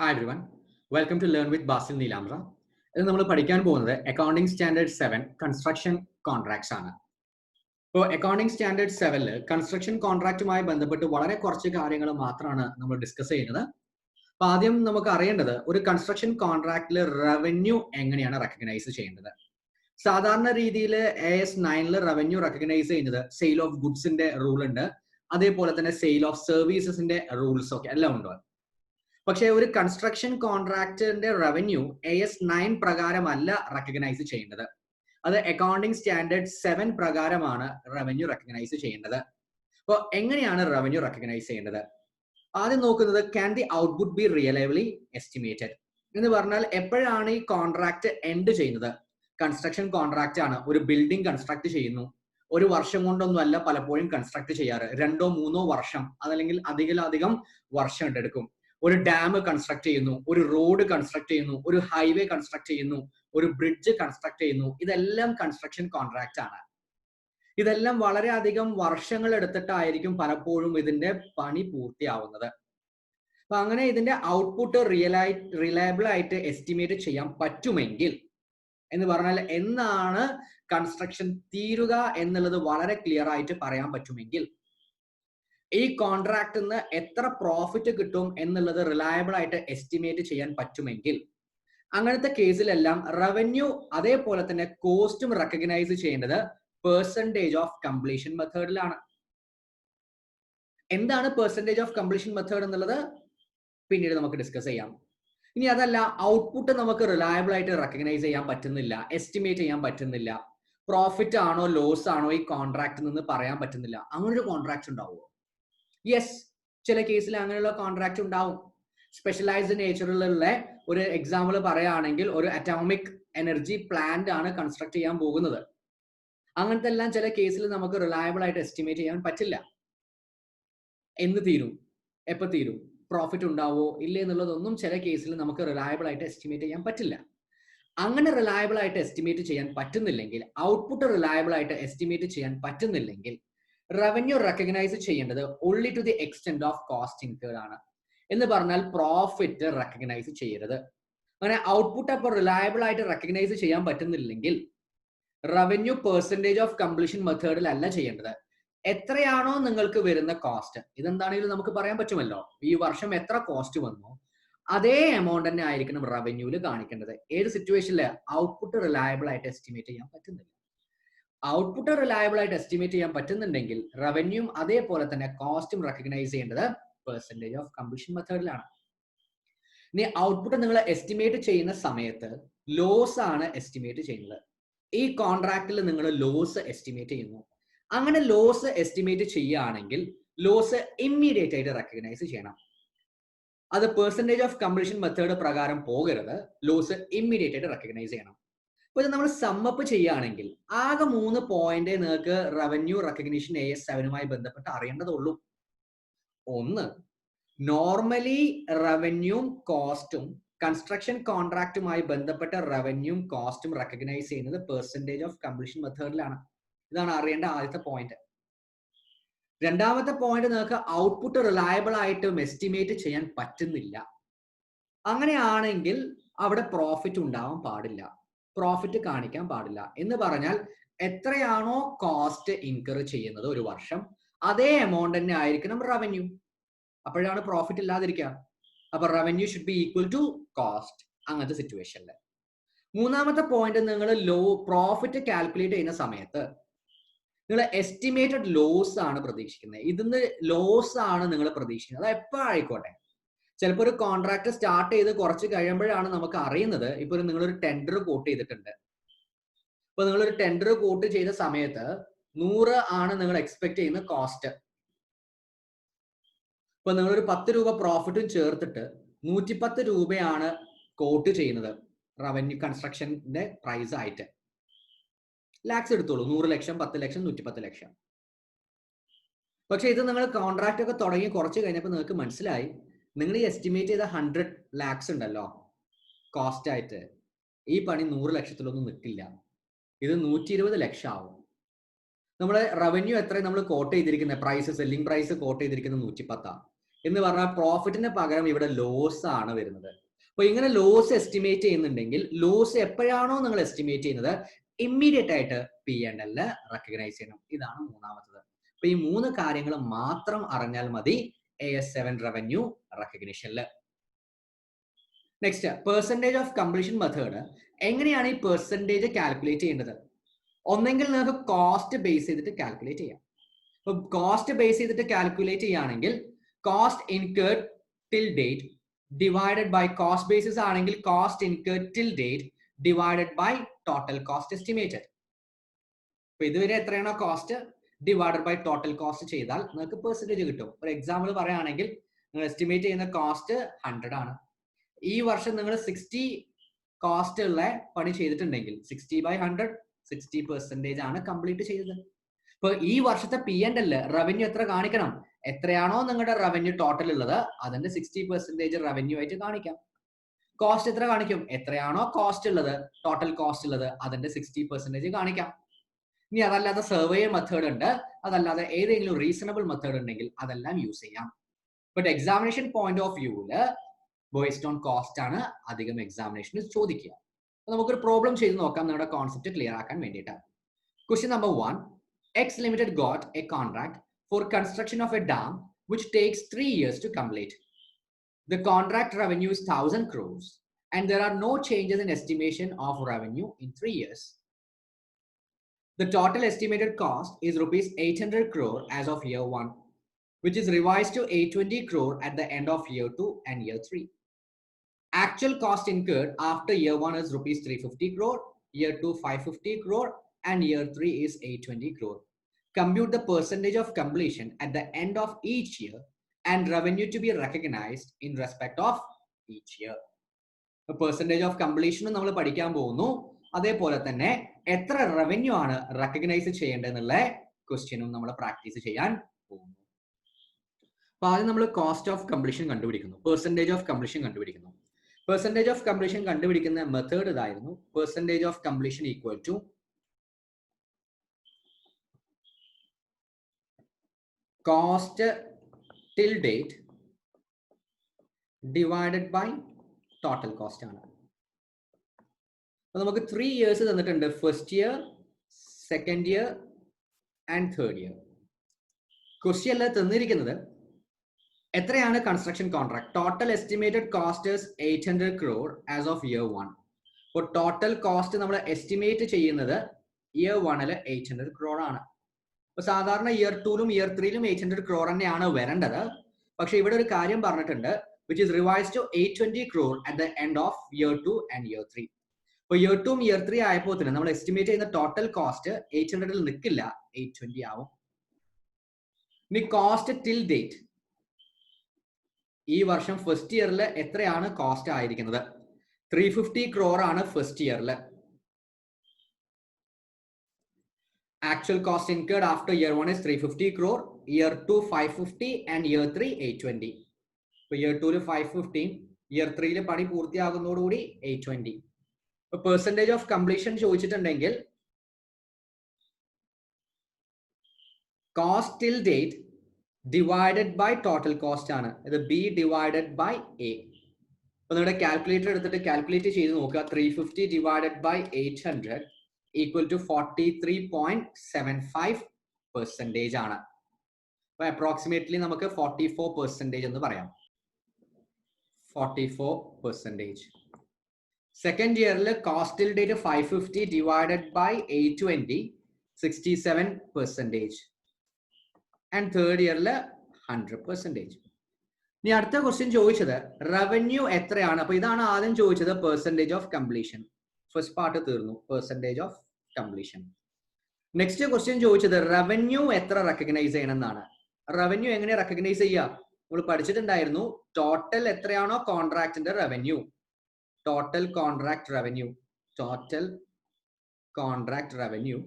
Hi everyone, welcome to Learn with Basil Neelamra. ഇത് നമ്മൾ പഠിക്കാൻ പോകുന്നത് അക്കൗണ്ടിംഗ് സ്റ്റാൻഡേർഡ് 7 കൺസ്ട്രക്ഷൻ കോൺട്രാക്ട്സ് ആണ്. ഇപ്പോൾ അക്കൗണ്ടിംഗ് സ്റ്റാൻഡേർഡ് 7 കൺസ്ട്രക്ഷൻ കോൺട്രാക്റ്റുമായി ബന്ധപ്പെട്ട് വളരെ കുറച്ച് കാര്യങ്ങൾ മാത്രമാണ് നമ്മൾ ഡിസ്കസ് ചെയ്യുന്നത്. അപ്പൊ ആദ്യം നമുക്ക് അറിയേണ്ടത് ഒരു കൺസ്ട്രക്ഷൻ കോൺട്രാക്റ്റിൽ റവന്യൂ എങ്ങനെയാണ് റെക്കഗ്നൈസ് ചെയ്യേണ്ടത്. സാധാരണ രീതിയിൽ AS9 റവന്യൂ റെക്കഗ്നൈസ് ചെയ്യുന്നത് സെയിൽ ഓഫ് ഗുഡ്സിന്റെ റൂൾ ഉണ്ട്, അതേപോലെ തന്നെ സെയിൽ ഓഫ് സർവീസസിന്റെ റൂൾസ് ഒക്കെ എല്ലാം ഉണ്ട്. പക്ഷേ ഒരു കൺസ്ട്രക്ഷൻ കോൺട്രാക്ടറിന്റെ റവന്യൂ AS9 പ്രകാരമല്ല റെക്കഗ്നൈസ് ചെയ്യേണ്ടത്. അത് അക്കൗണ്ടിംഗ് സ്റ്റാൻഡേർഡ് 7 പ്രകാരമാണ് റവന്യൂ റെക്കഗ്നൈസ് ചെയ്യേണ്ടത്. അപ്പോൾ എങ്ങനെയാണ് റവന്യൂ റെക്കഗ്നൈസ് ചെയ്യേണ്ടത്? ആദ്യം നോക്കുന്നത് ക്യാൻ ദി ഔട്ട്പുട്ട് ബി റിയലൈവ്ലി എസ്റ്റിമേറ്റഡ് എന്ന് പറഞ്ഞാൽ എപ്പോഴാണ് ഈ കോൺട്രാക്ട് എൻഡ് ചെയ്യുന്നത്. കൺസ്ട്രക്ഷൻ കോൺട്രാക്ട് ആണ്, ഒരു ബിൽഡിംഗ് കൺസ്ട്രക്ട് ചെയ്യുന്നു. ഒരു വർഷം കൊണ്ടൊന്നും അല്ല പലപ്പോഴും കൺസ്ട്രക്ട് ചെയ്യാറ്, 2-3 വർഷം അതല്ലെങ്കിൽ അധികം വർഷം എടുക്കും. ഒരു ഡാം കൺസ്ട്രക്ട് ചെയ്യുന്നു, ഒരു റോഡ് കൺസ്ട്രക്ട് ചെയ്യുന്നു, ഒരു ഹൈവേ കൺസ്ട്രക്ട് ചെയ്യുന്നു, ഒരു ബ്രിഡ്ജ് കൺസ്ട്രക്ട് ചെയ്യുന്നു. ഇതെല്ലാം കൺസ്ട്രക്ഷൻ കോൺട്രാക്ട് ആണ്. ഇതെല്ലാം വളരെയധികം വർഷങ്ങൾ എടുത്തിട്ടായിരിക്കും പലപ്പോഴും ഇതിന്റെ പണി പൂർത്തിയാവുന്നത്. അപ്പൊ അങ്ങനെ ഇതിന്റെ ഔട്ട്പുട്ട് റിലയബിൾ ആയിട്ട് എസ്റ്റിമേറ്റ് ചെയ്യാൻ പറ്റുമെങ്കിൽ എന്ന് പറഞ്ഞാൽ എന്നാണ് കൺസ്ട്രക്ഷൻ തീരുക എന്നുള്ളത് വളരെ ക്ലിയർ ആയിട്ട് പറയാൻ പറ്റുമെങ്കിൽ, ഈ കോൺട്രാക്റ്റിൽ നിന്ന് എത്ര പ്രോഫിറ്റ് കിട്ടും എന്നുള്ളത് റിലയബിൾ ആയിട്ട് എസ്റ്റിമേറ്റ് ചെയ്യാൻ പറ്റുമെങ്കിൽ, അങ്ങനത്തെ കേസിലെല്ലാം റവന്യൂ അതേപോലെ തന്നെ കോസ്റ്റും റെക്കഗ്നൈസ് ചെയ്യേണ്ടത് പെർസെന്റേജ് ഓഫ് കംപ്ലീഷൻ മെത്തേഡിലാണ്. എന്താണ് പെർസെന്റേജ് ഓഫ് കംപ്ലീഷൻ മെത്തേഡ് എന്നുള്ളത് പിന്നീട് നമുക്ക് ഡിസ്കസ് ചെയ്യാം. ഇനി അതല്ല, ഔട്ട്പുട്ട് നമുക്ക് റിലയബിൾ ആയിട്ട് റെക്കഗ്നൈസ് ചെയ്യാൻ പറ്റുന്നില്ല, എസ്റ്റിമേറ്റ് ചെയ്യാൻ പറ്റുന്നില്ല, പ്രോഫിറ്റ് ആണോ ലോസ് ആണോ ഈ കോൺട്രാക്റ്റിൽ നിന്ന് പറയാൻ പറ്റുന്നില്ല, അങ്ങനൊരു കോൺട്രാക്ട് ഉണ്ടാവുമോ? യെസ്, ചില കേസിൽ അങ്ങനെയുള്ള കോൺട്രാക്ട് ഉണ്ടാവും. സ്പെഷ്യലൈസ്ഡ് നേച്ചറിലുള്ള ഒരു എക്സാമ്പിൾ പറയുകയാണെങ്കിൽ ഒരു അറ്റോമിക് എനർജി പ്ലാന്റ് ആണ് കൺസ്ട്രക്ട് ചെയ്യാൻ പോകുന്നത്. അങ്ങനത്തെ എല്ലാം ചില കേസിൽ നമുക്ക് റിലയബിൾ ആയിട്ട് എസ്റ്റിമേറ്റ് ചെയ്യാൻ പറ്റില്ല. എന്ന് തീരും, എപ്പോ തീരും, പ്രോഫിറ്റ് ഉണ്ടാവോ ഇല്ലേ എന്നുള്ളതൊന്നും ചില കേസിൽ നമുക്ക് റിലയബിൾ ആയിട്ട് എസ്റ്റിമേറ്റ് ചെയ്യാൻ പറ്റില്ല. അങ്ങനെ റിലയബിൾ ആയിട്ട് എസ്റ്റിമേറ്റ് ചെയ്യാൻ പറ്റുന്നില്ലെങ്കിൽ, ഔട്ട്പുട്ട് റിലയബിൾ ആയിട്ട് എസ്റ്റിമേറ്റ് ചെയ്യാൻ പറ്റുന്നില്ലെങ്കിൽ, റവന്യൂ റെക്കഗ്നൈസ് ചെയ്യേണ്ടത് only to the extent of cost incurred ആണ്. എന്ന് പറഞ്ഞാൽ പ്രോഫിറ്റ് റെക്കഗ്നൈസ് ചെയ്യരുത്. അങ്ങനെ ഔട്ട്പുട്ട് അപ്പോൾ റിലയബിൾ ആയിട്ട് റെക്കഗ്നൈസ് ചെയ്യാൻ പറ്റുന്നില്ലെങ്കിൽ റവന്യൂ പെർസെന്റേജ് ഓഫ് കംപ്ലീഷൻ മെത്തേഡിലല്ല ചെയ്യേണ്ടത്. എത്രയാണോ നിങ്ങൾക്ക് വരുന്ന കോസ്റ്റ്, ഇതെന്താണെങ്കിലും നമുക്ക് പറയാൻ പറ്റുമല്ലോ, ഈ വർഷം എത്ര കോസ്റ്റ് വന്നു അതേ എമൗണ്ട് തന്നെ ആയിരിക്കണം റവന്യൂല് കാണിക്കേണ്ടത്. ഏത് സിറ്റുവേഷനില്? ഔട്ട്പുട്ട് റിലയബിൾ ആയിട്ട് എസ്റ്റിമേറ്റ് ചെയ്യാൻ പറ്റുന്നില്ല. ഔട്ട്പുട്ട് റിലയബിൾ ആയിട്ട് എസ്റ്റിമേറ്റ് ചെയ്യാൻ പറ്റുന്നുണ്ടെങ്കിൽ റവന്യൂം അതേപോലെ തന്നെ കോസ്റ്റും റെക്കഗ്നൈസ് ചെയ്യേണ്ടത് പെർസെന്റേജ് ഓഫ് കംപ്ലീഷൻ മെത്തേഡിലാണ്. ഇനി ഔട്ട്പുട്ട് നിങ്ങൾ എസ്റ്റിമേറ്റ് ചെയ്യുന്ന സമയത്ത് ലോസ് ആണ് എസ്റ്റിമേറ്റ് ചെയ്യുന്നത്. ഈ കോൺട്രാക്റ്റിൽ നിങ്ങൾ ലോസ് എസ്റ്റിമേറ്റ് ചെയ്യുന്നു. അങ്ങനെ ലോസ് എസ്റ്റിമേറ്റ് ചെയ്യുകയാണെങ്കിൽ ലോസ് ഇമ്മീഡിയറ്റ് ആയിട്ട് റെക്കഗ്നൈസ് ചെയ്യണം. അത് പെർസെന്റേജ് ഓഫ് കംപ്ലീഷൻ മെത്തേഡ് പ്രകാരം പോകരുത്, ലോസ് ഇമ്മീഡിയറ്റ് ആയിട്ട് റെക്കഗ്നൈസ് ചെയ്യണം. അപ്പൊ ഇത് നമ്മൾ സമ്മപ്പ് ചെയ്യുകയാണെങ്കിൽ ആകെ 3 പോയിന്റ് നിങ്ങൾക്ക് റവന്യൂ റെക്കഗ്നിഷൻ AS7മായി ബന്ധപ്പെട്ട് അറിയേണ്ടതുള്ളൂ. ഒന്ന്, നോർമലി റവന്യൂം കോസ്റ്റും കൺസ്ട്രക്ഷൻ കോൺട്രാക്റ്റുമായി ബന്ധപ്പെട്ട റവന്യൂം കോസ്റ്റും റെക്കഗ്നൈസ് ചെയ്യുന്നത് പെർസെന്റേജ് ഓഫ് കംപ്ലീഷൻ മെത്തേഡിലാണ്. ഇതാണ് അറിയേണ്ട ആദ്യത്തെ പോയിന്റ്. രണ്ടാമത്തെ പോയിന്റ്, നിങ്ങൾക്ക് ഔട്ട്പുട്ട് റിലയബിൾ ആയിട്ടും എസ്റ്റിമേറ്റ് ചെയ്യാൻ പറ്റുന്നില്ല. അങ്ങനെയാണെങ്കിൽ അവിടെ പ്രോഫിറ്റ് ഉണ്ടാവാൻ പാടില്ല, പ്രോഫിറ്റ് കാണിക്കാൻ പാടില്ല. എന്ന് പറഞ്ഞാൽ എത്രയാണോ കോസ്റ്റ് ഇൻകർ ചെയ്യുന്നത് ഒരു വർഷം അതേ എമൗണ്ട് തന്നെ ആയിരിക്കണം റവന്യൂ. അപ്പോഴാണ് പ്രോഫിറ്റ് ഇല്ലാതിരിക്കുക. അപ്പൊ revenue should be equal to cost അങ്ങനത്തെ സിറ്റുവേഷനിൽ. മൂന്നാമത്തെ പോയിന്റ്, നിങ്ങൾ പ്രോഫിറ്റ് കാൽക്കുലേറ്റ് ചെയ്യുന്ന സമയത്ത് നിങ്ങൾ എസ്റ്റിമേറ്റഡ് ലോസ് ആണ് പ്രതീക്ഷിക്കുന്നത്. ഇതിന്ന് ലോസ് ആണ് നിങ്ങൾ പ്രതീക്ഷിക്കുന്നത്. അത് എപ്പോഴായിക്കോട്ടെ, ചിലപ്പോൾ ഒരു കോൺട്രാക്ട് സ്റ്റാർട്ട് ചെയ്ത് കുറച്ച് കഴിയുമ്പോഴാണ് നമുക്ക് അറിയുന്നത്. ഇപ്പൊ നിങ്ങളൊരു ടെൻഡർ കോട്ട് ചെയ്തിട്ടുണ്ട്. ഇപ്പൊ നിങ്ങളൊരു ടെൻഡർ കോട്ട് ചെയ്ത സമയത്ത് 100 ആണ് നിങ്ങൾ എക്സ്പെക്ട് ചെയ്യുന്ന കോസ്റ്റ്. ഇപ്പൊ നിങ്ങളൊരു 10 രൂപ പ്രോഫിറ്റും ചേർത്തിട്ട് 110 രൂപയാണ് കോട്ട് ചെയ്യുന്നത് റവന്യൂ കൺസ്ട്രക്ഷന്റെ പ്രൈസ് ആയിട്ട്. ലാക്സ് എടുത്തോളൂ, 100 ലക്ഷം, 10 ലക്ഷം, 110 ലക്ഷം. പക്ഷെ ഇത് നിങ്ങൾ കോൺട്രാക്ട് ഒക്കെ തുടങ്ങി കുറച്ച് കഴിഞ്ഞപ്പോൾ നിങ്ങൾക്ക് മനസ്സിലായി, നിങ്ങൾ ഈ എസ്റ്റിമേറ്റ് ചെയ്ത 100 ലാക്സ് ഉണ്ടല്ലോ കോസ്റ്റ് ആയിട്ട്, ഈ പണി 100 ലക്ഷത്തിലൊന്നും നിൽക്കില്ല, ഇത് 120 ലക്ഷം ആവും. നമ്മുടെ റവന്യൂ എത്രയും നമ്മൾ കോട്ട് ചെയ്തിരിക്കുന്നത് പ്രൈസ്, സെല്ലിംഗ് പ്രൈസ് കോട്ട് ചെയ്തിരിക്കുന്നത് 110. എന്ന് പറഞ്ഞാൽ പ്രോഫിറ്റിന് പകരം ഇവിടെ ലോസ് ആണ് വരുന്നത്. അപ്പൊ ഇങ്ങനെ ലോസ് എസ്റ്റിമേറ്റ് ചെയ്യുന്നുണ്ടെങ്കിൽ ലോസ് എപ്പോഴാണോ നിങ്ങൾ എസ്റ്റിമേറ്റ് ചെയ്യുന്നത് ഇമ്മീഡിയറ്റ് ആയിട്ട് P&L റെക്കഗ്നൈസ് ചെയ്യണം. ഇതാണ് മൂന്നാമത്തത്. അപ്പൊ ഈ 3 കാര്യങ്ങൾ മാത്രം അറിഞ്ഞാൽ മതി AS7 റവന്യൂ റെക്കഗ്നിഷനിൽ. Next, percentage of completion method. എങ്ങനെയാണ് ഈ പെർസെന്റേജ് കാൽക്കുലേറ്റ് ചെയ്യേണ്ടത്? ഒന്നെങ്കിൽ നിങ്ങൾക്ക് കോസ്റ്റ് ബേസ് ചെയ്തിട്ട് കാൽക്കുലേറ്റ് ചെയ്യാം. അപ്പൊ കോസ്റ്റ് ബേസ് ചെയ്തിട്ട് കാൽക്കുലേറ്റ് ചെയ്യുകയാണെങ്കിൽ cost incurred till date divided by cost basis ആണെങ്കിൽ cost incurred till date divided by total cost estimated. അപ്പൊ ഇതുവരെ എത്രയാണോ cost divided by total cost ചെയ്താൽ നിങ്ങൾക്ക് പെർസെന്റേജ് കിട്ടും. ഒരു എക്സാമ്പിൾ പറയുകയാണെങ്കിൽ നിങ്ങൾ എസ്റ്റിമേറ്റ് ചെയ്യുന്ന കോസ്റ്റ് 100 ആണ്. ഈ വർഷം നിങ്ങൾ 60 കോസ്റ്റ് ഉള്ള പണി ചെയ്തിട്ടുണ്ടെങ്കിൽ 60/100 60% ആണ് കംപ്ലീറ്റ് ചെയ്തത്. ഇപ്പൊ ഈ വർഷത്തെ P&L റവന്യൂ എത്ര കാണിക്കണം? എത്രയാണോ നിങ്ങളുടെ റവന്യൂ ടോട്ടൽ ഉള്ളത് അതിന്റെ 60% റവന്യൂ ആയിട്ട് കാണിക്കാം. കോസ്റ്റ് എത്ര കാണിക്കും? എത്രയാണോ കോസ്റ്റ് ഉള്ളത് ടോട്ടൽ കോസ്റ്റ് ഉള്ളത് അതിന്റെ 60% കാണിക്കാം. ഇനി അതല്ലാതെ സർവേ മെത്തേഡ് ഉണ്ട്, അതല്ലാതെ ഏതെങ്കിലും റീസണബിൾ മെത്തേഡ് ഉണ്ടെങ്കിൽ അതെല്ലാം യൂസ് ചെയ്യാം. ബട്ട് എക്സാമിനേഷൻ പോയിന്റ് ഓഫ് വ്യൂവില് ബേസ്ഡ് ഓൺ കോസ്റ്റ് ആണ് അധികം എക്സാമിനേഷന് ചോദിക്കുക. അപ്പൊ നമുക്കൊരു പ്രോബ്ലം ചെയ്ത് നോക്കാം നിങ്ങളുടെ കോൺസെപ്റ്റ് ക്ലിയർ ആക്കാൻ വേണ്ടിയിട്ടാണ്. Question number 1. X Limited got a contract for construction of a dam which takes 3 years to complete. The contract revenue is 1,000 crores and there are no changes in estimation of revenue in 3 years. The total estimated cost is rupees 800 crore as of year 1, which is revised to 820 crore at the end of year 2 and year 3. Actual cost incurred after year 1 is rupees 350 crore, year 2 550 crore and year 3 is 820 crore. Compute the percentage of completion at the end of each year and revenue to be recognized in respect of each year. The percentage of completion നമ്മൾ പഠിക്കാൻ പോകുന്നു. അതേപോലെ തന്നെ എത്ര revenue ആണ് recognise ചെയ്യേണ്ടതെന്നുള്ള ക്വസ്റ്റ്യനും നമ്മൾ practice ചെയ്യാൻ പോകുന്നു. അപ്പൊ ആദ്യം നമ്മൾ കോസ്റ്റ് ഓഫ് കംപ്ലീഷൻ കണ്ടുപിടിക്കുന്നു, പെർസെന്റേജ് ഓഫ് കംപ്ലീഷൻ കണ്ടുപിടിക്കുന്നു. പെർസെന്റേജ് ഓഫ് കംപ്ലീഷൻ കണ്ടുപിടിക്കുന്ന മെത്തേഡ് ഇതായിരുന്നു. Percentage of completion equal to cost till date divided by total cost ആണ്. അപ്പൊ നമുക്ക് 3 years തന്നിട്ടുണ്ട്. First year, second year and third year. Question തന്നിരിക്കുന്നത് എത്രയാണ് construction contract. Total estimated cost 800 crore as of year 1. അപ്പോൾ total cost നമ്മൾ estimate ചെയ്യുന്നത് year 1 800 crore ആണ്. സാധാരണ ഇയർ 2ലും ഇയർ 3ലും 800 crore തന്നെയാണ് വരേണ്ടത്. പക്ഷെ ഇവിടെ ഒരു കാര്യം പറഞ്ഞിട്ടുണ്ട്, which is revised to 820 crore at the end of year 2 and year 3. അപ്പൊ ഇയർ 2ഉം ഇയർ 3 ആയപ്പോൾ തന്നെ നമ്മൾ എസ്റ്റിമേറ്റ് ചെയ്യുന്ന ടോട്ടൽ കോസ്റ്റ് 800ൽ നിൽക്കില്ല, 820 ആവും. ഇനി കോസ്റ്റ് ടിൽ ഡേറ്റ്, ഈ വർഷം ഫസ്റ്റ് ഇയറിൽ എത്രയാണ് കോസ്റ്റ് ആയിരിക്കുന്നത്? 350 crore ആണ് ഫസ്റ്റ് ഇയറിൽ. Actual cost incurred after year 1 is 350 crore, year 2 550 and year 3 820. So year 2 550, year 3 പണി പൂർത്തിയാകുന്നതോടുകൂടി 820. So percentage of completion ചോദിച്ചിട്ടുണ്ടെങ്കിൽ cost till date divided by total cost ആണ്. ഇത് B divided by A. അപ്പൊ നമ്മുടെ calculator എടുത്തിട്ട് calculate ചെയ്ത് നോക്കുക. 350 divided by 800 equal to 43.75% ആണ്. അപ്പൊ അപ്രോക്സിമേറ്റ്ലി നമുക്ക് 44% എന്ന് പറയാം. 44%. സെക്കൻഡ് ഇയറിൽ cost till date 550 divided by 820 67%. And third ഇയറിൽ 100%. ഇനി അടുത്ത ക്വസ്റ്റ്യൻ ചോദിച്ചത് റവന്യൂ എത്രയാണ്. അപ്പൊ ഇതാണ് ആദ്യം ചോദിച്ചത്, percentage of completion. First part തീർന്നു, percentage of completion. Next question ചോദിച്ചത് റവന്യൂ എത്ര റെക്കഗ്നൈസ് ചെയ്യണം എന്നാണ്. റവന്യൂ എങ്ങനെ റെക്കഗ്നൈസ് ചെയ്യുക? നമ്മൾ പഠിച്ചിട്ടുണ്ടായിരുന്നു, ടോട്ടൽ എത്രയാണോ കോൺട്രാക്ടിന്റെ റവന്യൂ, ടോട്ടൽ കോൺട്രാക്ട് റവന്യൂ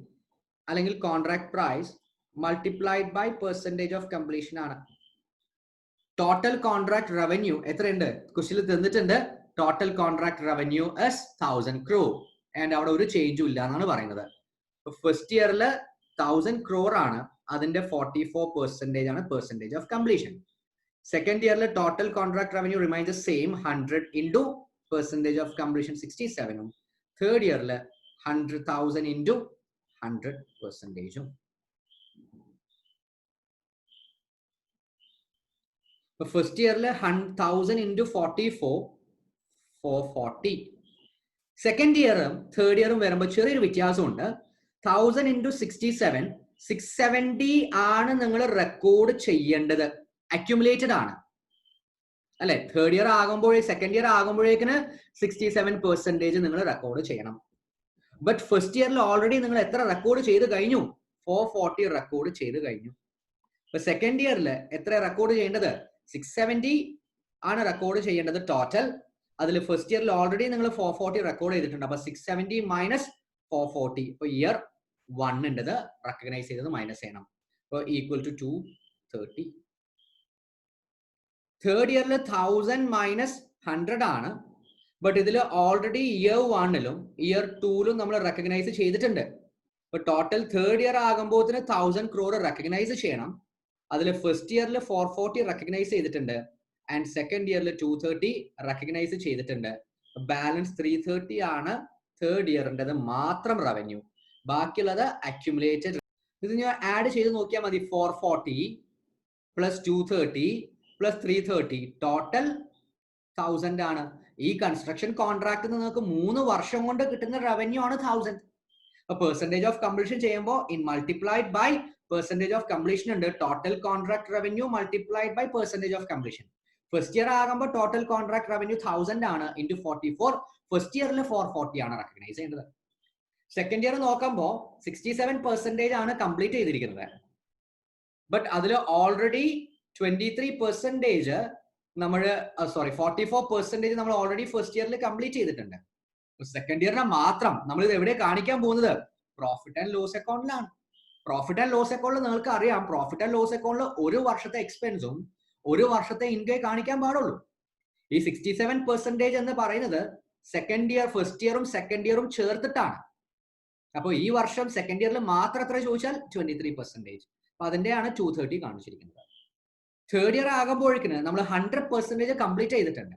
അല്ലെങ്കിൽ contract price multiplied by percentage of completion ആണ്. ടോട്ടൽ കോൺട്രാക്ട് റവന്യൂ എത്രയുണ്ട്? ക്വസ്റ്റ്യനിൽ തന്നിട്ടുണ്ട് total contract revenue is 1000 crore and അവിടെ ഒരു ചേഞ്ചും ഇല്ല എന്നാണ് പറയുന്നത്. ഫസ്റ്റ് ഇയറിൽ 1000 crore ആണ്, അതിന്റെ 44% ആണ് percentage of completion. Second year total contract revenue remains the same 100 into percentage of completion 67. Third year 100,000 into 100%. First year 1,000 into 44 440. Second year, third year, vyathasam 1,000 into 67, 670 ആണ് നിങ്ങൾ റെക്കോർഡ് ചെയ്യേണ്ടത്. അക്യുമുലേറ്റഡ് ആണ് അല്ലെ? Third year ആകുമ്പോഴേ second year ആകുമ്പോഴേക്കിന് 67% നിങ്ങൾ record ചെയ്യണം. But first ഇയറിൽ already നിങ്ങൾ എത്ര റെക്കോർഡ് ചെയ്ത് കഴിഞ്ഞു? 440 റെക്കോർഡ് ചെയ്ത് കഴിഞ്ഞു. ഇപ്പൊ സെക്കൻഡ് ഇയറിൽ എത്ര റെക്കോർഡ് ചെയ്യേണ്ടത്? 670 ആണ് റെക്കോർഡ് ചെയ്യേണ്ടത് ടോട്ടൽ. അതിൽ ഫസ്റ്റ് ഇയറിൽ ഓൾറെഡി നിങ്ങൾ 440 റെക്കോർഡ് ചെയ്തിട്ടുണ്ട്. അപ്പൊ 670 മൈനസ് 440. ഇപ്പൊ ഇയർ 1 റെക്കഗ്നൈസ് ചെയ്തത് മൈനസ് ചെയ്യണം. അപ്പൊ ഈക്വൽ ടു 230. തേർഡ് ഇയറിൽ 1000 മൈനസ് 100 ആണ്. ബട്ട് ഇതിൽ ഓൾറെഡി ഇയർ 1ലും ഇയർ 2ലും നമ്മൾ റെക്കഗ്നൈസ് ചെയ്തിട്ടുണ്ട്. ഇപ്പൊ ടോട്ടൽ തേർഡ് ഇയർ ആകുമ്പോൾ 1000 crore റെക്കഗ്നൈസ് ചെയ്യണം. അതിൽ ഫസ്റ്റ് ഇയറിൽ 440 റെക്കഗ്നൈസ് ചെയ്തിട്ടുണ്ട്. ആൻഡ് സെക്കൻഡ് ഇയറിൽ 230 റെക്കഗ്നൈസ് ചെയ്തിട്ടുണ്ട്. ബാലൻസ് 330 ആണ് തേർഡ് ഇയറിൻ്റെത് മാത്രം റവന്യൂ. ബാക്കിയുള്ളത് അക്യുമുലേറ്റഡ്. ഇത് ഞാൻ ആഡ് ചെയ്ത് നോക്കിയാൽ മതി. 440 പ്ലസ് 230 പ്ലസ് 330 ടോട്ടൽ 1000 ആണ്. ഈ കൺസ്ട്രക്ഷൻ കോൺട്രാക്ട് നിങ്ങൾക്ക് 3 വർഷം കൊണ്ട് കിട്ടുന്ന റവന്യൂ ആണ് 1000. പെർസെന്റേജ് ഓഫ് കംപ്ലീഷൻ ചെയ്യുമ്പോൾ in multiplied by percentage of completion ഉണ്ട്. Total contract revenue multiplied by percentage of completion. First year ആകുമ്പോൾ ടോട്ടൽ കോൺട്രാക്ട് റവന്യൂ 1000 ആണ് ഇൻറ്റു 44. ഫസ്റ്റ് ഇയറിൽ 440 ആണ് റെക്കഗ്നൈസ് ചെയ്യേണ്ടത്. സെക്കൻഡ് ഇയർ നോക്കുമ്പോൾ 67% ആണ് കംപ്ലീറ്റ് ചെയ്തിരിക്കുന്നത്. ബട്ട് അതിൽ ഓൾറെഡി 23% നമ്മൾ 44% നമ്മൾ ഓൾറെഡി ഫസ്റ്റ് ഇയറിൽ കംപ്ലീറ്റ് ചെയ്തിട്ടുണ്ട്. സെക്കൻഡ് ഇയറിനെ മാത്രം നമ്മൾ ഇത് എവിടെ കാണിക്കാൻ പോകുന്നത്? പ്രോഫിറ്റ് ആൻഡ് ലോസ് അക്കൗണ്ടിലാണ്. പ്രോഫിറ്റ് ആൻഡ് ലോസ് അക്കൗണ്ടിൽ നിങ്ങൾക്ക് അറിയാം, പ്രോഫിറ്റ് ആൻഡ് ലോസ് അക്കൗണ്ടിൽ ഒരു വർഷത്തെ എക്സ്പെൻസും ഒരു വർഷത്തെ ഇൻകം കാണിക്കാൻ പാടുള്ളൂ. ഈ 67% എന്ന് പറയുന്നത് സെക്കൻഡ് ഇയർ ഫസ്റ്റ് ഇയറും സെക്കൻഡ് ഇയറും ചേർത്തിട്ടാണ്. അപ്പൊ ഈ വർഷം സെക്കൻഡ് ഇയറിൽ മാത്രം എത്ര ചോദിച്ചാൽ 23%. അപ്പൊ അതിന്റെയാണ് 230 കാണിച്ചിരിക്കുന്നത്. തേർഡ് ഇയർ ആകുമ്പോഴേക്കിന് നമ്മൾ 100% കംപ്ലീറ്റ് ചെയ്തിട്ടുണ്ട്.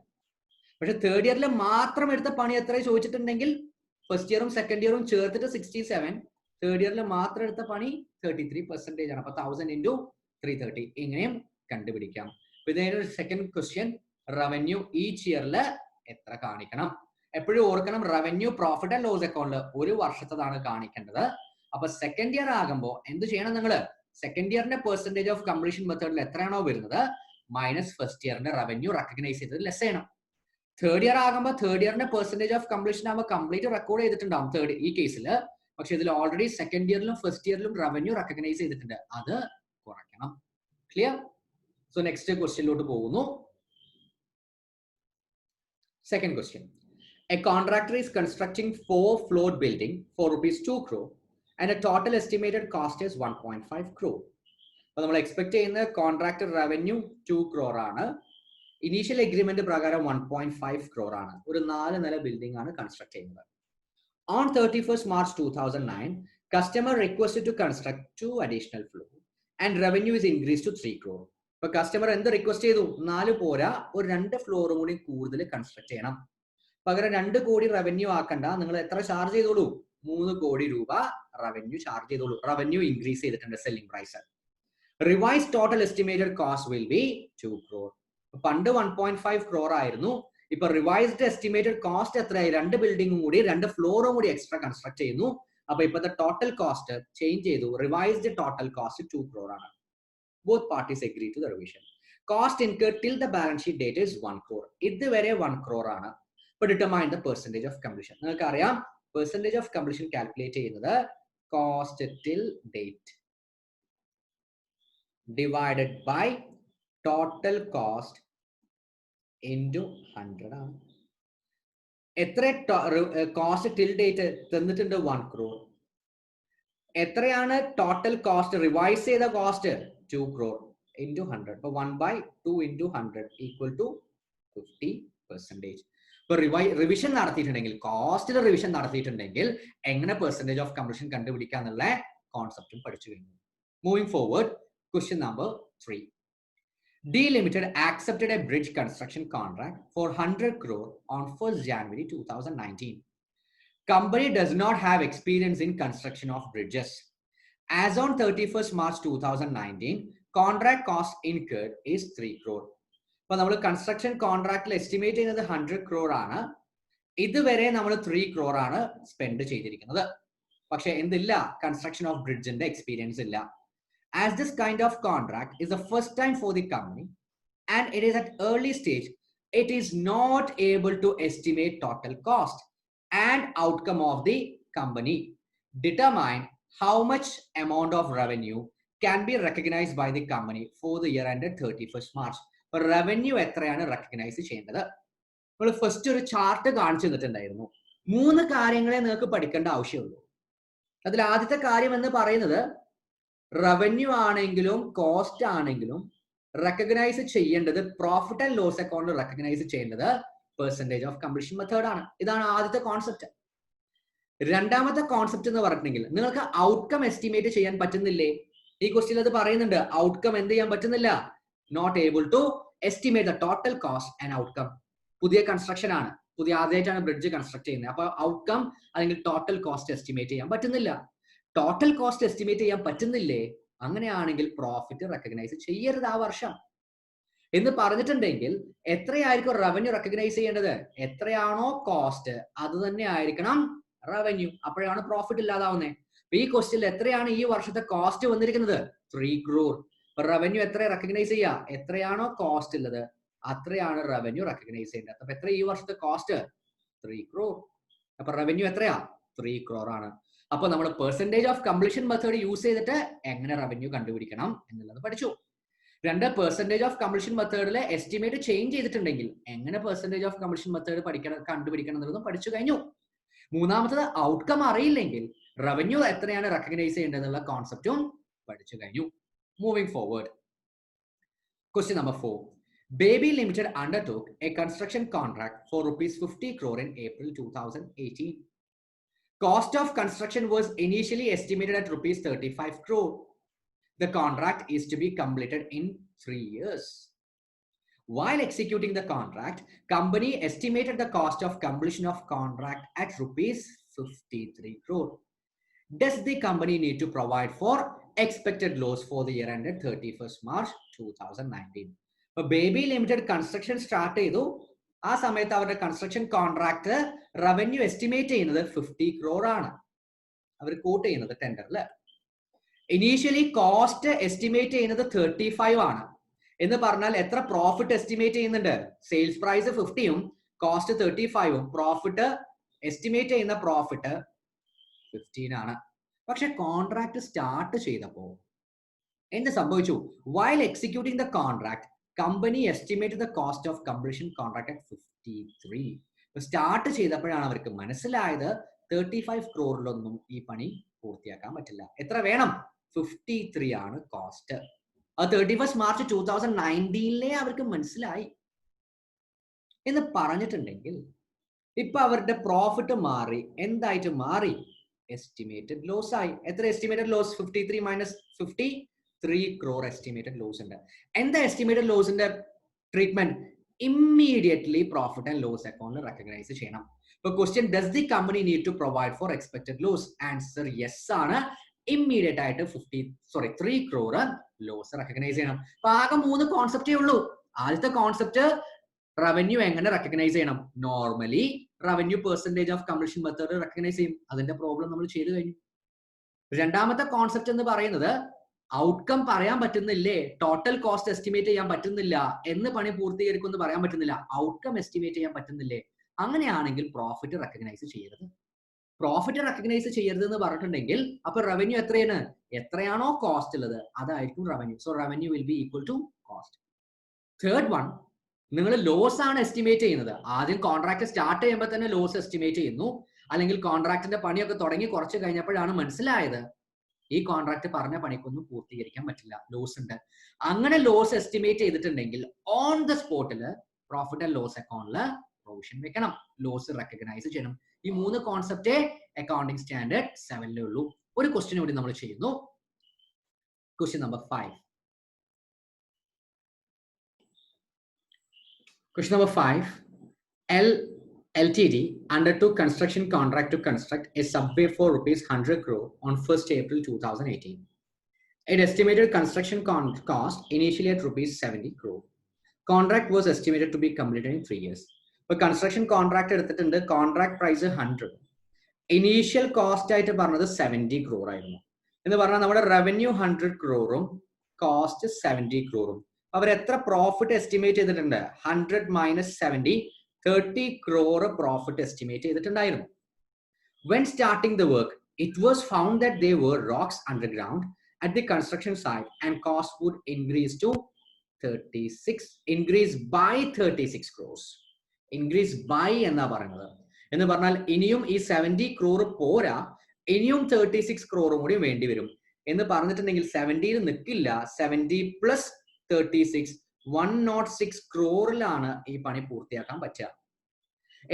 പക്ഷെ തേർഡ് ഇയറിൽ മാത്രം എടുത്ത പണി എത്ര ചോദിച്ചിട്ടുണ്ടെങ്കിൽ ഫസ്റ്റ് ഇയറും സെക്കൻഡ് ഇയറും ചേർത്തിട്ട് 67, തേർഡ് ഇയറിൽ മാത്രം എടുത്ത പണി 33% ആണ്. അപ്പൊ 1000 into 330 ഇങ്ങനെയും കണ്ടുപിടിക്കാം. ഇതിന്റെ സെക്കൻഡ് ക്വസ്റ്റ്യൻ, റവന്യൂ ഈച്ച് ഇയറിൽ എത്ര കാണിക്കണം? എപ്പോഴും ഓർക്കണം, റവന്യൂ പ്രോഫിറ്റ് ആൻഡ് ലോസ് അക്കൗണ്ടിൽ ഒരു വർഷത്തതാണ് കാണിക്കേണ്ടത്. അപ്പൊ സെക്കൻഡ് ഇയർ ആകുമ്പോൾ എന്ത് ചെയ്യണം? നിങ്ങൾ സെക്കൻഡ് ഇയറിന്റെ പെർസെന്റേജ് ഓഫ് കംപ്ലീഷൻ മെത്തേഡിൽ എത്രയാണോ വരുന്നത് മൈനസ് ഫസ്റ്റ് ഇയറിന്റെ റവന്യൂ റെക്കഗ്നൈസ് ചെയ്തത് ലെസ് ചെയ്യണം. തേർഡ് ഇയർ ആകുമ്പോൾ തേർഡ് ഇയറിന്റെ പെർസെന്റേജ് ഓഫ് കംപ്ലീഷൻ ആകുമ്പോൾ കംപ്ലീറ്റ് റെക്കോർഡ് ചെയ്തിട്ടുണ്ടാവും തേർഡ് ഈ കേസിൽ. പക്ഷെ ഇതിൽ ഓൾറെഡി സെക്കൻഡ് ഇയറിലും ഫസ്റ്റ് ഇയറിലും റവന്യൂ റെക്കഗ്നൈസ് ചെയ്തിട്ടുണ്ട്, അത് കുറയ്ക്കണം. ക്ലിയർ? സോ നെക്സ്റ്റ് ക്വസ്റ്റ്യനിലോട്ട് പോകുന്നു. Second question, a contractor is constructing 4-floor building for rupees 2 crore and a total estimated cost is 1.5 crore. അപ്പോൾ നമ്മൾ എക്സ്പെക്ട് ചെയ്യുന്ന കോൺട്രാക്ടർ റവന്യൂ 2 crore ആണ്. ഇനീഷ്യൽ എഗ്രിമെന്റ് പ്രകാരം 1.5 crore ആണ്. ഒരു 4 നില ബിൽഡിംഗ് ആണ് കൺസ്ട്രക്ട് ചെയ്യുന്നത്. On 31st March 2009, customer requested to construct 2 additional floors and revenue is increased to 3 crore. ഇപ്പൊ കസ്റ്റമർ എന്ത് റിക്വസ്റ്റ് ചെയ്തു? 4 പോരാ, ഒരു 2 ഫ്ലോറും കൂടി കൂടുതൽ കൺസ്ട്രക്ട് ചെയ്യണം. പകരം 2 കോടി റവന്യൂ ആക്കണ്ട, നിങ്ങൾ എത്ര ചാർജ് ചെയ്തോളൂ? 3 കോടി രൂപ റവന്യൂ ചാർജ് ചെയ്തോളൂ. റവന്യൂ ഇൻക്രീസ് ചെയ്തിട്ടുണ്ട് selling price. Revise total estimated cost will be 2 crore. പണ്ട് 1.5 crore ആയിരുന്നു. ഇപ്പൊ റിവൈസ്ഡ് എസ്റ്റിമേറ്റഡ് കോസ്റ്റ് എത്രയായി? 2 ബിൽഡിംഗും കൂടി 2 ഫ്ലോറും കൂടി എക്സ്ട്രാ കൺസ്ട്രക്ട് ചെയ്യുന്നു. അപ്പൊ ഇപ്പോഴത്തെ ടോട്ടൽ കോസ്റ്റ് ചേഞ്ച് ചെയ്തു. റിവൈസ്ഡ് ടോട്ടൽ കോസ്റ്റ് 2 crore ആണ്. Both parties agree to the revision. Cost incurred till the balance sheet date is 1 crore. ഇതുവരെ 1 crore ആണ്. But determine the percentage of completion. നിങ്ങൾക്ക് അറിയാം, percentage of completion calculate ചെയ്യുന്നത് cost till date divided by total cost into 100 ആണ്. എത്ര cost till date തന്നിട്ടുണ്ട്? 1 crore. എത്രയാണ് total cost? Revise ചെയ്ത കോസ്റ്റ് 2 crore into 100. അപ്പൊ 1/2 into 100 equal to 50%. ഇപ്പൊ റിവിഷൻ നടത്തിയിട്ടുണ്ടെങ്കിൽ, കോസ്റ്റിൽ റിവിഷൻ നടത്തിയിട്ടുണ്ടെങ്കിൽ എങ്ങനെ പെർസെന്റേജ് ഓഫ് കംപ്ലീഷൻ കണ്ടുപിടിക്കാന്നുള്ള കോൺസെപ്റ്റും പഠിച്ചു കഴിഞ്ഞു. Moving forward, question number 3. D Limited accepted a bridge construction contract for 100 crore on 1st January 2019. Company does not have experience in construction of bridges. As on 31st March 2019, contract cost incurred is 3 crore. അപ്പോൾ നമ്മൾ construction കോൺട്രാക്റ്റിൽ estimate ചെയ്യുന്നത് 100 crore ആണ്. ഇതുവരെ നമ്മൾ 3 crore ആണ് spend ചെയ്തിരിക്കുന്നത്. പക്ഷെ എന്തില്ല, കൺസ്ട്രക്ഷൻ ഓഫ് ബ്രിഡ്ജിന്റെ എക്സ്പീരിയൻസ് ഇല്ല. As this kind of contract is the first time for the company and it is at early stage, it is not able to estimate total cost and outcome of the company, determine how much amount of revenue can be recognized by the company for the year ended 31st March. Revenue എത്രയാണ് recognise ചെയ്യേണ്ടത്? നമ്മൾ first ഒരു chart കാണിച്ചു തന്നിട്ടുണ്ടായിരുന്നു. 3 കാര്യങ്ങളെ നിങ്ങൾക്ക് പഠിക്കേണ്ട ആവശ്യമുള്ളൂ. അതിൽ ആദ്യത്തെ കാര്യം എന്ന് പറയുന്നത് റവന്യൂ ആണെങ്കിലും കോസ്റ്റ് ആണെങ്കിലും റെക്കഗ്നൈസ് ചെയ്യേണ്ടത് profit and loss account recognize ചെയ്യേണ്ടത് പെർസെന്റേജ് ഓഫ് കംപ്ലീഷൻ മെത്തേഡ് ആണ്. ഇതാണ് ആദ്യത്തെ കോൺസെപ്റ്റ്. രണ്ടാമത്തെ കോൺസെപ്റ്റ് എന്ന് പറഞ്ഞിട്ടുണ്ടെങ്കിൽ നിങ്ങൾക്ക് ഔട്ട്കം എസ്റ്റിമേറ്റ് ചെയ്യാൻ പറ്റുന്നില്ലേ? ഈ ക്വസ്റ്റ്യൻ അത് പറയുന്നുണ്ട്. ഔട്ട്കം എന്ത് ചെയ്യാൻ പറ്റുന്നില്ല? Not able to estimate the total cost and outcome. പുതിയ കൺസ്ട്രക്ഷൻ ആണ്, ആദ്യമായിട്ടാണ് ബ്രിഡ്ജ് കൺസ്ട്രക്ട് ചെയ്യുന്നത്. അപ്പൊ ഔട്ട്കം അല്ലെങ്കിൽ ടോട്ടൽ കോസ്റ്റ് എസ്റ്റിമേറ്റ് ചെയ്യാൻ പറ്റുന്നില്ല. ടോട്ടൽ കോസ്റ്റ് എസ്റ്റിമേറ്റ് ചെയ്യാൻ പറ്റുന്നില്ലേ? അങ്ങനെയാണെങ്കിൽ പ്രോഫിറ്റ് റെക്കഗ്നൈസ് ചെയ്യരുത് ആ വർഷം എന്ന് പറഞ്ഞിട്ടുണ്ടെങ്കിൽ എത്രയായിരിക്കും റവന്യൂ റെക്കഗ്നൈസ് ചെയ്യേണ്ടത്? എത്രയാണോ കോസ്റ്റ് അത് തന്നെ ആയിരിക്കണം റവന്യൂ. അപ്പോഴാണ് പ്രോഫിറ്റ് ഇല്ലാതാവുന്നത്. ഈ ക്വസ്റ്റ്യനിൽ എത്രയാണ് ഈ വർഷത്തെ കോസ്റ്റ് വന്നിരിക്കുന്നത്? 3 crore. റവന്യൂ എത്ര റെക്കഗ്നൈസ് ചെയ്യുക? എത്രയാണോ കോസ്റ്റ് ഉള്ളത് അത്രയാണ് റവന്യൂ റെക്കഗ്നൈസ് ചെയ്യേണ്ടത്. അപ്പൊ എത്ര ഈ വർഷത്തെ കോസ്റ്റ്? 3 crore. അപ്പൊ റവന്യൂ എത്രയാ? 3 crore ആണ്. അപ്പൊ നമ്മൾ percentage of completion method use ചെയ്തിട്ട് എങ്ങനെ റവന്യൂ കണ്ടുപിടിക്കണം എന്നുള്ളത് പഠിച്ചു. രണ്ട്, പെർസെന്റേജ് ഓഫ് കംപ്ലീഷൻ മെത്തേഡിലെ എസ്റ്റിമേറ്റ് ചേഞ്ച് ചെയ്തിട്ടുണ്ടെങ്കിൽ എങ്ങനെ പെർസെന്റേജ് ഓഫ് കംപ്ലീഷൻ മെത്തേഡ് കണ്ടുപിടിക്കണം എന്നുള്ളതും പഠിച്ചു കഴിഞ്ഞു. മൂന്നാമത്തത് ഔട്ട്കം അറിയില്ലെങ്കിൽ റവന്യൂ എത്രയാണ് റെക്കഗ്നൈസ് ചെയ്യേണ്ടതെന്നുള്ള കോൺസെപ്റ്റും പഠിച്ചു കഴിഞ്ഞു. Moving forward, question number 4. Baby Limited undertook a construction contract for rupees 50 crore in April 2018. Cost of construction was initially estimated at rupees 35 crore. The contract is to be completed in 3 years. While executing the contract, company estimated the cost of completion of contract at rupees 53 crore. Does the company need to provide for expected loss for the year ended 31st March 2019? Baby limited construction start ചെയ്തു. ആ സമയത്ത് അവരുടെ construction contract revenue estimate ചെയ്യുന്നത് 50 crore ആണ്. അവർ coat ചെയ്യുന്നത് ടെൻഡറിൽ. Initially cost estimate ചെയ്യുന്നത് 35 ആണ്. എന്ന് പറഞ്ഞാൽ എത്ര പ്രോഫിറ്റ് എസ്റ്റിമേറ്റ് ചെയ്യുന്നുണ്ട്? സെയിൽസ് പ്രൈസ് 50ഉം കോസ്റ്റ് 35ഉം പ്രോഫിറ്റ് എസ്റ്റിമേറ്റ് ചെയ്യുന്ന പ്രോഫിറ്റ് 15 ആണ്. പക്ഷെ കോൺട്രാക്ട് സ്റ്റാർട്ട് ചെയ്തപ്പോ എന്ത് സംഭവിച്ചു? While executing the contract company estimate the cost of completion contract at 53. Start ചെയ്തപ്പോഴാണ് അവർക്ക് മനസ്സിലായത് 35 crore ഈ പണി പൂർത്തിയാക്കാൻ പറ്റില്ല. എത്ര വേണം? 53 ആണ് കോസ്റ്റ്. അത് 31st March 2019 അവർക്ക് മനസ്സിലായി എന്ന് പറഞ്ഞിട്ടുണ്ടെങ്കിൽ ഇപ്പൊ അവരുടെ പ്രോഫിറ്റ് മാറി. എന്തായിട്ട് മാറി? എസ്റ്റിമേറ്റഡ് ലോസ് ആയി. എത്ര estimated loss? 53 minus 50, 3 crore estimated loss ഉണ്ട്. എന്താ എസ്റ്റിമേറ്റഡ് ലോസിന്റെ treatment? Immediately profit and loss account recognise ചെയ്യണം. ഇപ്പൊ question, does the company need to provide for expected loss? Answer yes ആണ്. ഇമ്മീഡിയറ്റ് ആയിട്ട് 3 crore ലോസ് റെക്കഗ്നൈസ് ചെയ്യണം. അപ്പൊ ആകെ 3 കോൺസെപ്റ്റേ ഉള്ളൂ. ആദ്യത്തെ കോൺസെപ്റ്റ് റവന്യൂ എങ്ങനെ റെക്കഗ്നൈസ് ചെയ്യണം? Normally revenue percentage of completion method recognize ചെയ്യും. അതിന്റെ പ്രോബ്ലം നമ്മൾ ചെയ്തു കഴിഞ്ഞു. രണ്ടാമത്തെ കോൺസെപ്റ്റ് എന്ന് പറയുന്നത് ഔട്ട്കം പറയാൻ പറ്റുന്നില്ലേ, ടോട്ടൽ കോസ്റ്റ് എസ്റ്റിമേറ്റ് ചെയ്യാൻ പറ്റുന്നില്ല, എന്ന് പണി പൂർത്തീകരിക്കുമെന്ന് പറയാൻ പറ്റുന്നില്ല, ഔട്ട്കം എസ്റ്റിമേറ്റ് ചെയ്യാൻ പറ്റുന്നില്ലേ, അങ്ങനെയാണെങ്കിൽ പ്രോഫിറ്റ് റെക്കഗ്നൈസ് ചെയ്യരുത്. പ്രോഫിറ്റ് റെക്കഗ്നൈസ് ചെയ്യരുത് എന്ന് പറഞ്ഞിട്ടുണ്ടെങ്കിൽ അപ്പൊ റവന്യൂ എത്രയാണ്? എത്രയാണോ കോസ്റ്റ് ഉള്ളത് അതായിരിക്കും revenue. So revenue will be equal to cost. Third one, നിങ്ങൾ ലോസ് ആണ് എസ്റ്റിമേറ്റ് ചെയ്യുന്നത്. ആദ്യം കോൺട്രാക്ട് സ്റ്റാർട്ട് ചെയ്യുമ്പോൾ തന്നെ ലോസ് എസ്റ്റിമേറ്റ് ചെയ്യുന്നു, അല്ലെങ്കിൽ കോൺട്രാക്ടിന്റെ പണിയൊക്കെ തുടങ്ങി കുറച്ച് കഴിഞ്ഞപ്പോഴാണ് മനസ്സിലായത് ഈ കോൺട്രാക്ട് പറഞ്ഞ പണിക്കൊന്നും പൂർത്തീകരിക്കാൻ പറ്റില്ല, ലോസ് ഉണ്ട്. അങ്ങനെ ലോസ് എസ്റ്റിമേറ്റ് ചെയ്തിട്ടുണ്ടെങ്കിൽ ഓൺ ദ സ്പോട്ടില് പ്രോഫിറ്റ് ആൻഡ് ലോസ് അക്കൗണ്ടില് പ്രൊവിഷൻ വെക്കണം, ലോസ് റെക്കഗ്നൈസ് ചെയ്യണം. ഈ 3 കോൺസെപ്റ്റേ അക്കൗണ്ടിംഗ് സ്റ്റാൻഡേർഡ് 7 ഉള്ളൂ. ഒരു ക്വസ്റ്റ്യൻ കൂടി നമ്മൾ ചെയ്യുന്നു. Question number 5. Question number 5. LTD undertook construction contract to construct a subway for rupees 100 crore on 1st April 2018. It estimated construction cost initially at rupees 70 crore. Contract was estimated to be completed in 3 years. But construction contract എടുത്തിട്ടുണ്ട് contract price 100. Initial cost ആയിട്ട് പറഞ്ഞത് 70 crore ആയിരുന്നു. എന്ന് പറഞ്ഞാൽ നമ്മുടെ revenue 100 crore cost 70 crore. അവർ എത്ര profit estimate ചെയ്തിട്ടുണ്ട്? 100 minus 70, 30 crore profit estimate ചെയ്തിട്ടുണ്ടായിരുന്നു. When starting the work, it was found that there were rocks underground at the construction site and cost would increase by 36 crores. Increase by എന്നാ പറയുന്നത്. എന്ന് പറഞ്ഞാൽ ഇനിയും ഈ 70 crore പോരാ, ഇനിയും 36 crore കൂടി വേണ്ടി വരും എന്ന് പറഞ്ഞിട്ടുണ്ടെങ്കിൽ 70 നിൽക്കില്ല. 70 plus 36, 106 crore ഈ പണി പൂർത്തിയാക്കാൻ പറ്റുക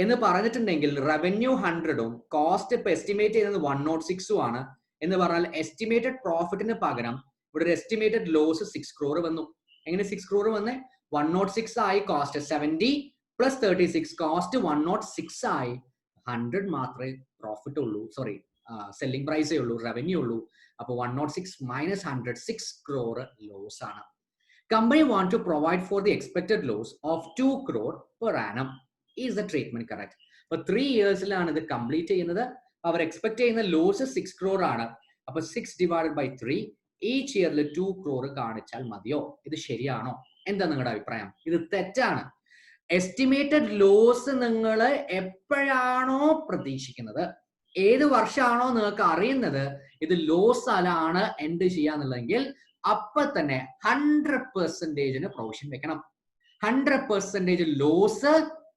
എന്ന് പറഞ്ഞിട്ടുണ്ടെങ്കിൽ റവന്യൂ 100ഉം കോസ്റ്റ് ഇപ്പൊ എസ്റ്റിമേറ്റ് ചെയ്യുന്നത് 106ഉം ആണ് എന്ന് പറഞ്ഞാൽ എസ്റ്റിമേറ്റഡ് പ്രോഫിറ്റിന് പകരം ഇവിടെ ഒരു എസ്റ്റിമേറ്റഡ് ലോസ് 6 crore വന്നു. എങ്ങനെ 6 crore വന്നേ? 106 ആയി കോസ്റ്റ്, 70 plus 36 കോസ്റ്റ് 106 ആയി. 100 മാത്രമേ പ്രോഫിറ്റ് ഉള്ളൂ, സോറി സെല്ലിംഗ് പ്രൈസേ ഉള്ളൂ, റവന്യൂ ഉള്ളൂ. അപ്പൊ 106 minus 100, 6 crore ലോസ് ആണ്. Company want to provide for the expected loss of 2 crore per annum. Is the treatment correct? For 3 yearsലാണ് ഇത് കംപ്ലീറ്റ് ചെയ്യുന്നത്. അവർ എക്സ്പെക്ട് ചെയ്യുന്ന ലോസ് 6 crore ആണ്. അപ്പൊ 6 divided by 3, each year 2 crore കാണിച്ചാൽ മതിയോ? ഇത് ശരിയാണോ? എന്താ നിങ്ങളുടെ അഭിപ്രായം? ഇത് തെറ്റാണ്. എസ്റ്റിമേറ്റഡ് ലോസ് നിങ്ങൾ എപ്പോഴാണോ പ്രതീക്ഷിക്കുന്നത്, ഏത് വർഷമാണോ നിങ്ങൾക്ക് അറിയുന്നത് ഇത് ലോസ് ആണ് എന്ത് ചെയ്യാന്നുള്ളതെങ്കിൽ അപ്പൊ തന്നെ 100% പ്രൊവിഷൻ വെക്കണം. 100% ലോസ്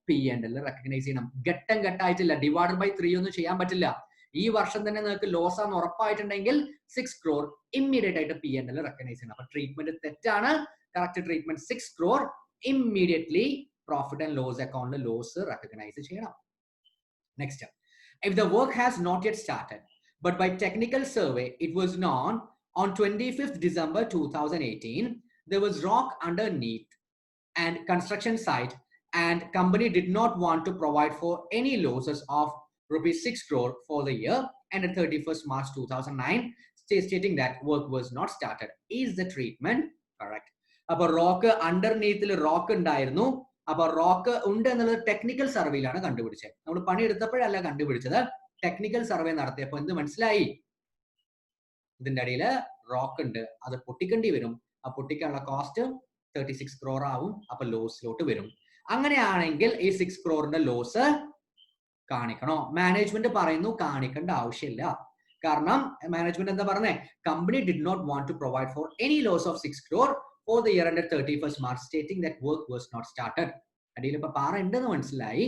P&L റെക്കഗ്നൈസ് ചെയ്യണം. ഘട്ടം ഘട്ടമായിട്ടില്ല. ഡിവൈഡഡ് ബൈ 3 ഒന്നും ചെയ്യാൻ പറ്റില്ല. ഈ വർഷം തന്നെ നിങ്ങൾക്ക് ലോസ് ആണെന്ന് ഉറപ്പായിട്ടുണ്ടെങ്കിൽ 6 crore ഇമ്മീഡിയറ്റ് ആയിട്ട് P&L റെക്കഗ്നൈസ് ചെയ്യണം. അപ്പൊ ട്രീറ്റ്മെന്റ് തെറ്റാണ്. Correct treatment 6 crore immediately profit and loss അക്കൗണ്ടിൽ ലോസ് റെക്കഗ്നൈസ് ചെയ്യണം. Next, if the work has not yet started but by technical survey it was known on 25th December 2018 there was rock underneath and construction site and company did not want to provide for any losses of rupees 6 crore for the year and 31st March 2009 stating that work was not started. Is the treatment correct? അപ്പോൾ rock അണ്ടർനീത്തിൽ rock ഉണ്ടായിരുന്നു. അപ്പൊ rock ഉണ്ട് എന്നുള്ളത് technical സർവേയിലാണ് കണ്ടുപിടിച്ചത്. നമ്മൾ പണിയെടുത്തപ്പോഴല്ല കണ്ടുപിടിച്ചത്, technical survey നടത്തിയപ്പോൾ എന്ത് മനസ്സിലായി? ഇതിന്റെ അടിയിൽ റോക്ക് ഉണ്ട്, അത് പൊട്ടിക്കേണ്ടി വരും. ആ പൊട്ടിക്കാനുള്ള കോസ്റ്റ് 36 crore ആവും. അപ്പൊ ലോസിലോട്ട് വരും. അങ്ങനെയാണെങ്കിൽ ഈ 6 crore ലോസ് കാണിക്കണോ? മാനേജ്മെന്റ് പറയുന്നു കാണിക്കേണ്ട ആവശ്യമില്ല. കാരണം മാനേജ്മെന്റ് എന്താ പറഞ്ഞേ? Company did not want to provide for any loss of 6 crore for the year ended 31st March stating that work was not started. അടിയിൽ ഇപ്പൊ പാറ ഉണ്ടെന്ന് മനസ്സിലായി,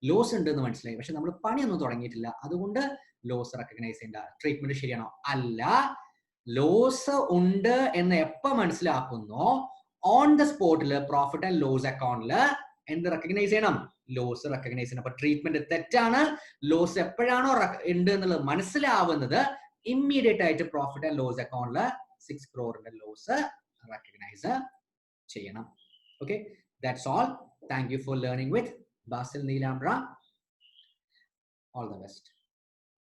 ലോസ് ഉണ്ടെന്ന് മനസ്സിലായി, പക്ഷെ നമ്മൾ പണിയൊന്നും തുടങ്ങിയിട്ടില്ല, അതുകൊണ്ട് ലോസ് റെക്കഗ്നൈസ് ചെയ്യേണ്ട. ട്രീറ്റ്മെന്റ് ശരിയാണോ? അല്ല. ലോസ് ഉണ്ട് എന്ന് എപ്പോ മനസ്സിലാക്കുന്നോ ഓൺ ദ സ്പോട്ടില് പ്രോഫിറ്റ് ആൻഡ് ലോസ് അക്കൗണ്ടില് എന്ത് റെക്കഗ്നൈസ് ചെയ്യണം? ലോസ് റെക്കഗ്നൈസ് ചെയ്യണം. അപ്പൊ ട്രീറ്റ്മെന്റ് തെറ്റാണ്. ലോസ് എപ്പോഴാണോ ഉണ്ട് എന്നുള്ളത് മനസ്സിലാവുന്നത് ഇമ്മീഡിയറ്റ് ആയിട്ട് പ്രോഫിറ്റ് ആൻഡ് ലോസ് അക്കൗണ്ടില് 6 crore ലോസ് recognize ചെയ്യണം. Okay, that's all. Thank you for learning with Basil Neelambra. All the best.